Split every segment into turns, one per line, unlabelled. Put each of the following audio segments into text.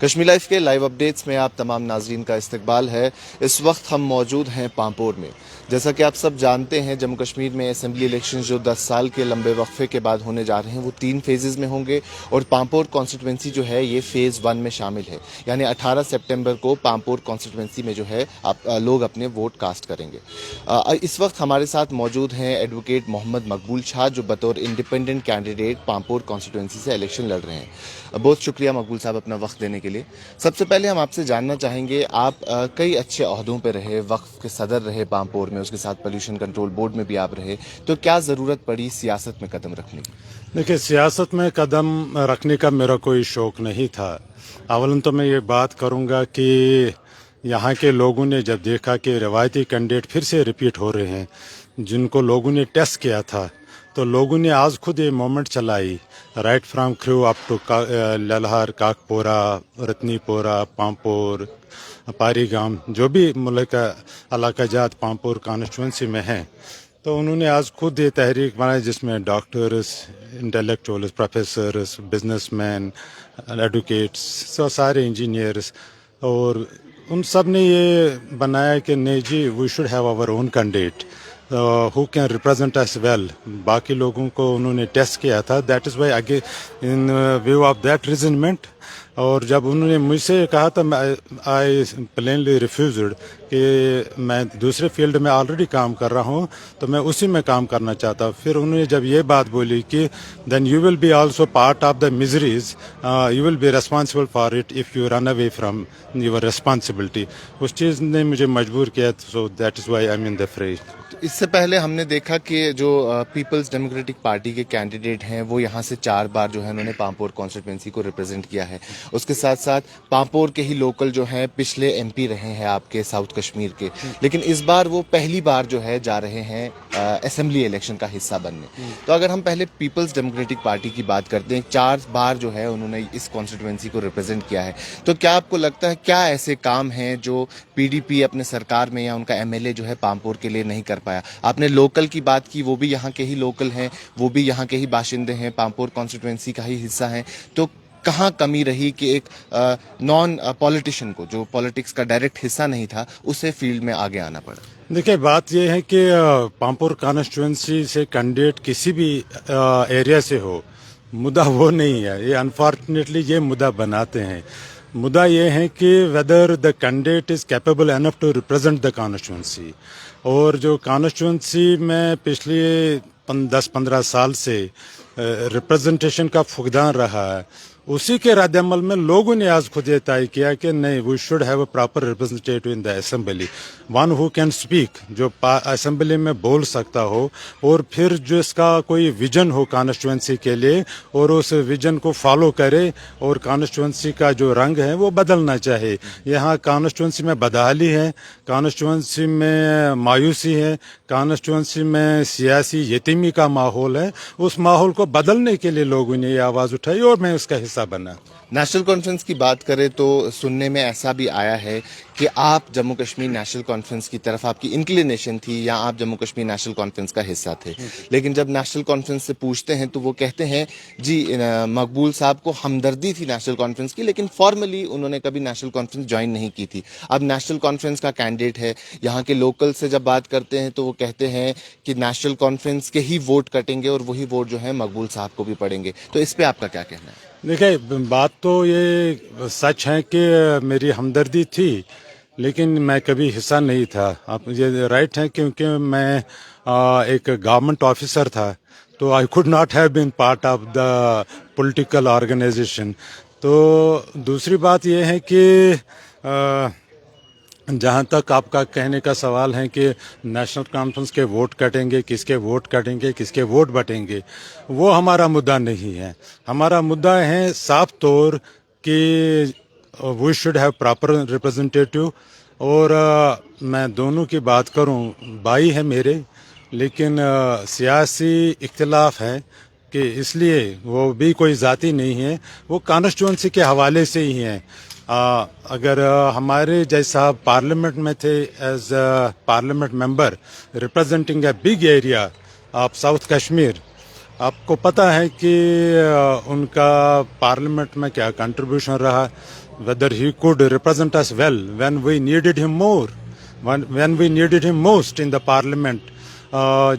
Kashmir life کے live updates میں آپ تمام ناظرین کا استقبال ہے۔ اس وقت ہم موجود ہیں پامپور میں۔ جیسا کہ آپ سب جانتے ہیں، جموں کشمیر میں اسمبلی الیکشن جو 10 سال کے لمبے وقفے کے بعد ہونے جا رہے ہیں وہ 3 فیزز میں ہوں گے، اور پامپور کانسٹیٹوینسی جو ہے یہ فیز 1 میں شامل ہے، یعنی 18 سپٹمبر کو پامپور کانسٹیٹوینسی میں جو ہے لوگ اپنے ووٹ کاسٹ کریں گے۔ اس وقت ہمارے ساتھ موجود ہیں ایڈوکیٹ محمد مقبول شاہ، جو بطور انڈیپینڈنٹ کینڈیڈیٹ پامپور کانسٹیٹوینسی سے الیکشن لڑ رہے ہیں۔ بہت شکریہ مقبول صاحب اپنا وقت دینے کے لیے۔ سب سے پہلے ہم آپ سے جاننا چاہیں گے، آپ کئی اچھے عہدوں پہ رہے، وقف کے صدر رہے پامپور میں، اس کے ساتھ پولیوشن کنٹرول بورڈ میں بھی آپ رہے، تو کیا ضرورت پڑی سیاست میں قدم رکھنے کی؟
دیکھیے، سیاست میں قدم رکھنے کا میرا کوئی شوق نہیں تھا۔ اولاً تو میں یہ بات کروں گا کہ یہاں کے لوگوں نے جب دیکھا کہ روایتی کینڈیڈیٹ پھر سے ریپیٹ ہو رہے ہیں، جن کو لوگوں نے ٹیسٹ کیا تھا، تو لوگوں نے آج خود یہ مومنٹ چلائی، right from Khrew up to Lelhar, Kakapora, Ratni, Pampore, پاری گام، جو بھی ملک علاقہ جات پامپور کانسٹیٹوینسی میں ہیں، تو انہوں نے آج خود یہ تحریک بنائی جس میں doctors, intellectuals, professors, business man, advocates, سارے انجینئرز، اور ان سب نے یہ بنایا کہ نہیں جی، we should have our own candidate who can represent us well۔ باقی لوگوں کو انہوں نے ٹیسٹ کیا تھا، that is why again in view of that resentment, اور جب انہوں نے مجھ سے کہا تو آئی پلینلی ریفیوزڈ کہ میں دوسرے فیلڈ میں آلریڈی کام کر رہا ہوں، تو میں اسی میں کام کرنا چاہتا ہوں۔ پھر انہوں نے جب یہ بات بولی کہ then you will be also part of the miseries, you will be responsible for it if you run away from your responsibility, اس چیز نے مجھے مجبور کیا، so that is why I am in the fray.
اس سے پہلے ہم نے دیکھا کہ جو پیپلز ڈیموکریٹک پارٹی کے کینڈیڈیٹ ہیں وہ یہاں سے 4 بار جو ہے انہوں نے پامپور کانسٹیٹوینسی کو ریپرزینٹ کیا ہے، اس کے ساتھ ساتھ پامپور کے ہی لوکل جو ہیں پچھلے ایم پی رہے ہیں آپ کے ساؤتھ کشمیر کے، لیکن اس بار وہ پہلی بار جو ہے جا رہے ہیں اسمبلی الیکشن کا حصہ بننے۔ تو اگر ہم پہلے پیپلز ڈیموکریٹک پارٹی کی بات کرتے ہیں، 4 بار جو ہے انہوں نے اس کانسٹیٹوینسی کو ریپرزینٹ کیا ہے، تو کیا آپ کو لگتا ہے کیا ایسے کام ہیں جو پی ڈی پی اپنے سرکار میں یا ان کا ایم ایل اے جو ہے پامپور کے لیے نہیں کر پایا؟ آپ نے لوکل کی بات کی، وہ بھی یہاں کے ہی لوکل ہیں، وہ بھی یہاں کے ہی باشندے ہیں، پامپور کانسٹیٹوینسی کا ہی حصہ ہیں، تو کہاں کمی رہی کہ ایک نان پولیٹیشین کو، جو پولیٹکس کا ڈائریکٹ حصہ نہیں تھا، اسے فیلڈ میں آگے آنا پڑا؟
دیکھیے، بات یہ ہے کہ پامپور کانسٹیٹوینسی سے کینڈیڈیٹ کسی بھی ایریا سے ہو، مدعا وہ نہیں ہے، یہ انفارچونیٹلی یہ مدعا بناتے ہیں۔ مدعا یہ ہے کہ whether the candidate is capable enough to represent the constituency, اور جو کانسٹیٹوینسی میں پچھلی 10-15 سال سے ریپرزنٹیشن کا فقدان رہا ہے، اسی کے رد عمل میں لوگوں نے آج خود یہ طے کیا کہ نہیں، we should have a proper representative in the assembly, one who can speak, جو اسمبلی میں بول سکتا ہو، اور پھر جس کا کوئی ویژن ہو کانسٹیٹوینسی کے لیے، اور اس ویژن کو فالو کرے، اور کانسٹیٹوینسی کا جو رنگ ہے وہ بدلنا چاہے۔ یہاں کانسٹیٹوینسی میں بدحالی ہے، کانسٹیٹوینسی میں مایوسی ہے، کانسٹیٹوینسی میں سیاسی یتیمی کا ماحول ہے، اس ماحول کو بدلنے کے لیے لوگوں نے یہ آواز اٹھائی، اور میں اس کا حصہ بنا۔
نیشنل کانفرنس کی بات کریں تو سننے میں ایسا بھی آیا ہے کہ آپ جموں کشمیر نیشنل کانفرنس کی طرف آپ کی انکلینیشن تھی، یا آپ جموں کشمیر نیشنل کانفرنس کا حصہ تھے، لیکن جب نیشنل کانفرنس سے پوچھتے ہیں تو وہ کہتے ہیں جی مقبول صاحب کو ہمدردی تھی نیشنل کانفرنس کی، لیکن فارملی انہوں نے کبھی نیشنل کانفرنس جوائن نہیں کی تھی۔ اب نیشنل کانفرنس کا کینڈیڈیٹ ہے، یہاں کے لوکل سے جب بات کرتے ہیں تو وہ کہتے ہیں کہ نیشنل کانفرنس کے ہی ووٹ کٹیں گے، اور وہی ووٹ جو ہے مقبول صاحب کو بھی پڑیں گے، تو اس پہ آپ کا کیا کہنا ہے؟
دیکھیں، بات تو یہ سچ ہے کہ میری ہمدردی تھی، لیکن میں کبھی حصہ نہیں تھا۔ آپ یہ رائٹ ہے، کیونکہ میں ایک گورنمنٹ آفیسر تھا، تو I could not have been part of the political organisation. تو دوسری بات یہ ہے کہ جہاں تک آپ کا کہنے کا سوال ہے کہ نیشنل کانفرنس کے ووٹ کٹیں گے، کس کے ووٹ کٹیں گے، کس کے ووٹ بٹیں گے، وہ ہمارا مدعا نہیں ہے۔ ہمارا مدعا ہے صاف طور کہ we should have proper representative, اور میں دونوں کی بات کروں، بھائی ہے میرے، لیکن سیاسی اختلاف ہے، کہ اس لیے وہ بھی کوئی ذاتی نہیں ہے، وہ کانسٹیٹوینسی کے حوالے سے ہی ہیں۔ اگر ہمارے جیسا پارلیمنٹ میں تھے as a parliament member representing a big area of south Kashmir, آپ کو پتہ ہے کہ ان کا پارلیمنٹ میں کیا کنٹریبیوشن رہا, whether he could represent us well when we needed him more, when we needed him most in the parliament.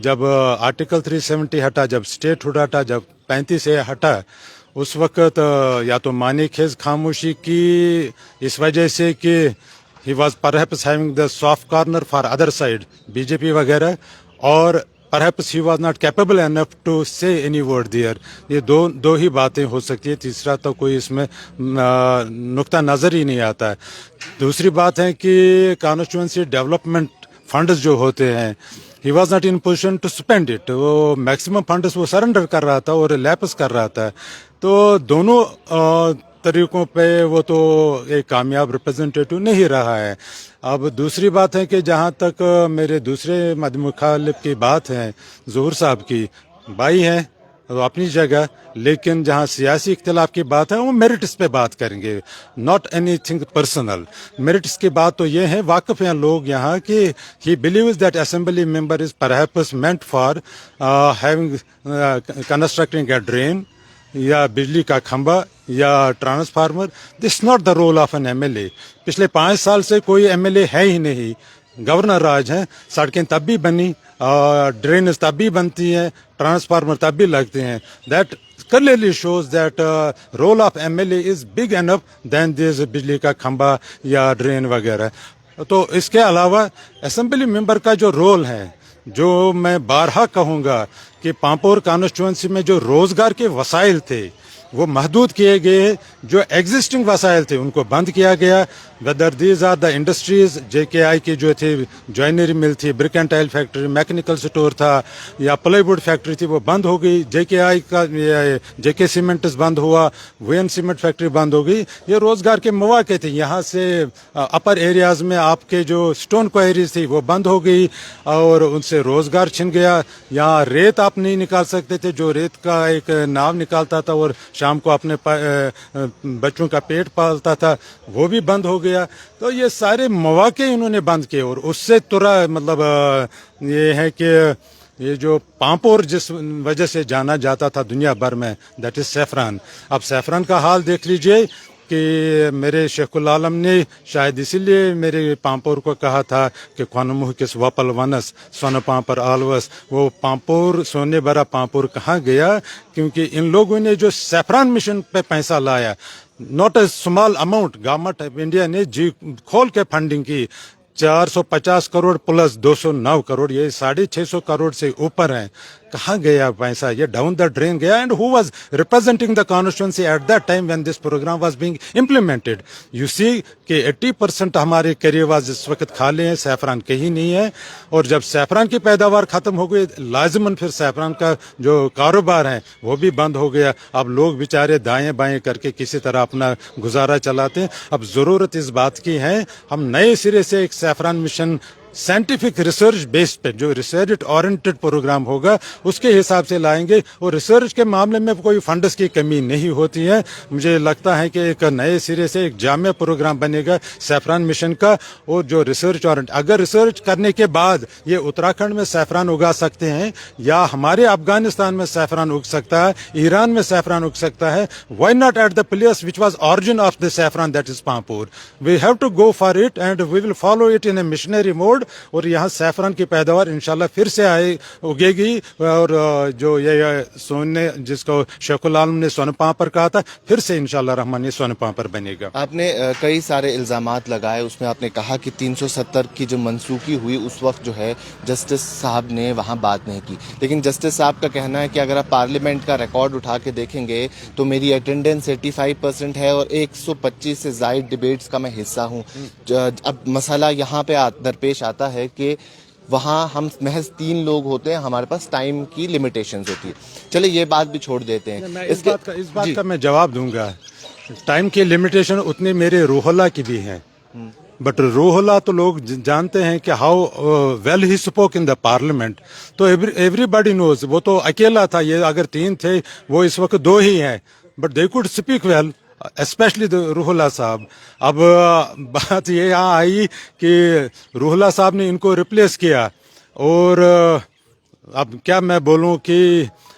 جب آرٹیکل 370 ہٹا, جب اسٹیٹ ہوڈ ہٹا, جب 35A ہٹا, اس وقت یا تو معنی خیز خاموشی کی اس وجہ سے کہ he was perhaps having the soft corner for other side, BJP وغیرہ, اور perhaps he was not capable enough to say any word there. یہ دو ہی باتیں ہو سکتی ہے, تیسرا تو کوئی اس میں نقطہ نظر ہی نہیں آتا ہے. دوسری بات ہے کہ کانسٹیچوئنسی ڈیولپمنٹ فنڈز جو ہوتے ہیں, he was not in position to spend it. وہ میکسیمم فنڈز وہ سرنڈر کر رہا تھا اور لیپس کر رہا تھا. تو دونوں طریقوں پہ وہ تو ایک کامیاب ریپرزنٹیٹو نہیں رہا ہے. اب دوسری بات ہے کہ جہاں تک میرے دوسرے مد مخالف کی بات ہے, ظہور صاحب کی, بھائی ہیں وہ اپنی جگہ, لیکن جہاں سیاسی اختلاف کی بات ہے وہ میرٹس پہ بات کریں گے, not any thing personal. Merits کی بات تو یہ ہے, واقف ہیں لوگ یہاں کہ he believes that assembly member is perhaps meant for having constructing a drain یا بجلی کا کھمبا یا transformer. This not the role of an M L A. پچھلے 5 سال سے کوئی ایم ایل اے ہے ہی نہیں, گورنر راج ہیں. سڑکیں تب بھی بنی, ڈرینز تب بھی بنتی ہیں, ٹرانسفارمر تب بھی لگتے ہیں. That clearly shows that role of MLA is big enough than this بجلی کا کھمبا یا ڈرین وغیرہ. تو اس کے علاوہ اسمبلی ممبر کا جو رول ہے, جو میں بارہا کہوں گا کہ پامپور کانسٹیچوئنسی میں جو روزگار کے وسائل تھے وہ محدود کیے گئے. جو ایگزسٹنگ وسائل تھے ان کو بند کیا گیا. Whether these are the industries, JKI کی جو تھی جوائنری مل تھی, brick and tile factory, mechanical store تھا, یا پلائی ووڈ فیکٹری تھی, وہ بند ہو گئی. JKI کا JK سیمنٹس بند ہوا, وین سیمنٹ فیکٹری بند ہو گئی. یہ روزگار کے مواقع تھے. یہاں سے اپر ایریاز میں آپ کے جو اسٹون کوئریز تھی وہ بند ہو گئی اور ان سے روزگار چھن گیا. یہاں ریت آپ نہیں نکال سکتے تھے, جو ریت کا ایک ناو نکالتا تھا اور شام کو اپنے بچوں کا پیٹ پالتا تھا, وہ بھی بند ہو گیا. تو یہ سارے مواقع انہوں نے بند کیے. اور اس سے مطلب یہ ہے کہ یہ جو پامپور جس وجہ سے جانا جاتا تھا دنیا بھر میں, دیٹ از سیفران. اب سیفران کا حال دیکھ لیجئے کہ میرے شیخ العالم نے شاید اسی لیے میرے پامپور کو کہا تھا کہ خانموہ کس وپل ونس سون پامپر آلوس. وہ پامپور, سونے بھرا پامپور کہاں گیا؟ کیونکہ ان لوگوں نے جو سیفران مشن پہ پیسہ لایا, not a small amount, government of India نے جی کھول کے فنڈنگ کی. 450 کروڑ پلس 209 کروڑ, یہ 650 کروڑ سے اوپر ہیں. کہاں گیا پیسہ؟ یہ ڈاؤن دا ڈرین گیا. And he was representing the constituency at that time when this programme was being implemented. You see کہ 80% ہمارے کیریواز اس وقت کھالے ہیں, سیفران کہیں نہیں ہے. اور جب سیفران کی پیداوار ختم ہو گئی, لازماً پھر سیفران کا جو کاروبار ہے وہ بھی بند ہو گیا. اب لوگ بیچارے دائیں بائیں کر کے کسی طرح اپنا گزارا چلاتے ہیں. اب ضرورت اس بات کی ہے ہم نئے سرے سے ایک سیفران مشن سائنٹیفک ریسرچ بیس پہ, جو ریسرچ اورینٹڈ پروگرام ہوگا اس کے حساب سے لائیں گے. اور ریسرچ کے معاملے میں کوئی فنڈز کی کمی نہیں ہوتی ہے. مجھے لگتا ہے کہ ایک نئے سرے سے ایک جامع پروگرام بنے گا سیفران مشن کا. اور جو ریسرچ اگر ریسرچ کرنے کے بعد یہ اتراکھنڈ میں سیفران اگا سکتے ہیں یا ہمارے افغانستان میں سیفران اگ سکتا ہے, ایران میں سیفران اگ سکتا ہے, why not at the place which was origin of the saffron, that is Pampore. We have to go for it and we will follow it in a missionary mode. اور یہاں سیفران کی پیداوار انشاءاللہ پھر سے اگے گی. اور جو یہ سونے, جس کو شیخ العالم نے سون پامپر کہا تھا, پھر سے انشاءاللہ رحمان یہ سون پامپر بنے گا.
آپ نے کئی سارے الزامات لگائے, اس میں آپ نے کہا کہ 370 کی جو منسوخی ہوئی اس وقت جو ہے جسٹس صاحب نے وہاں بات نہیں کی. لیکن جسٹس صاحب کا کہنا ہے کہ اگر آپ پارلیمنٹ کا ریکارڈ اٹھا کے دیکھیں گے تو میری اٹینڈنس 85% ہے اور 125 سے زائد ڈیبیٹس کا میں حصہ ہوں. اب مسئلہ یہاں پہ درپیش آتا ہے کہ وہاں ہم محض 3 لوگ ہوتے ہیں, ہمارے پاس ٹائم کی لیمیٹیشنز ہوتی ہے. چلے یہ بات بھی چھوڑ دیتے ہیں.
اس بات کا میں جواب دوں گا. ٹائم کی لیمیٹیشن اتنے میرے روح اللہ کی بھی ہیں, بٹ روح اللہ تو لوگ جانتے ہیں کہ how well he spoke in the parliament. تو ایوری باڈی نوز, وہ تو اکیلا تھا. یہ اگر 3 تھے, وہ اس وقت 2 ہی ہیں, but they could speak well, especially Ruhullah صاحب. اب بات یہ یہاں آئی کہ روح اللہ صاحب نے ان کو ریپلیس کیا. اور اب کیا میں بولوں کہ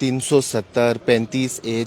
370, 35A,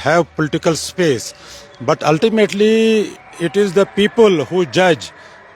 have political space, but ultimately it is the people who judge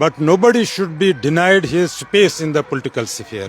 But nobody should be denied his space in the political sphere.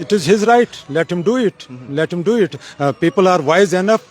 It is his right, let him do it, let him do it. People are wise enough,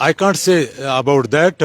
I can't say about that.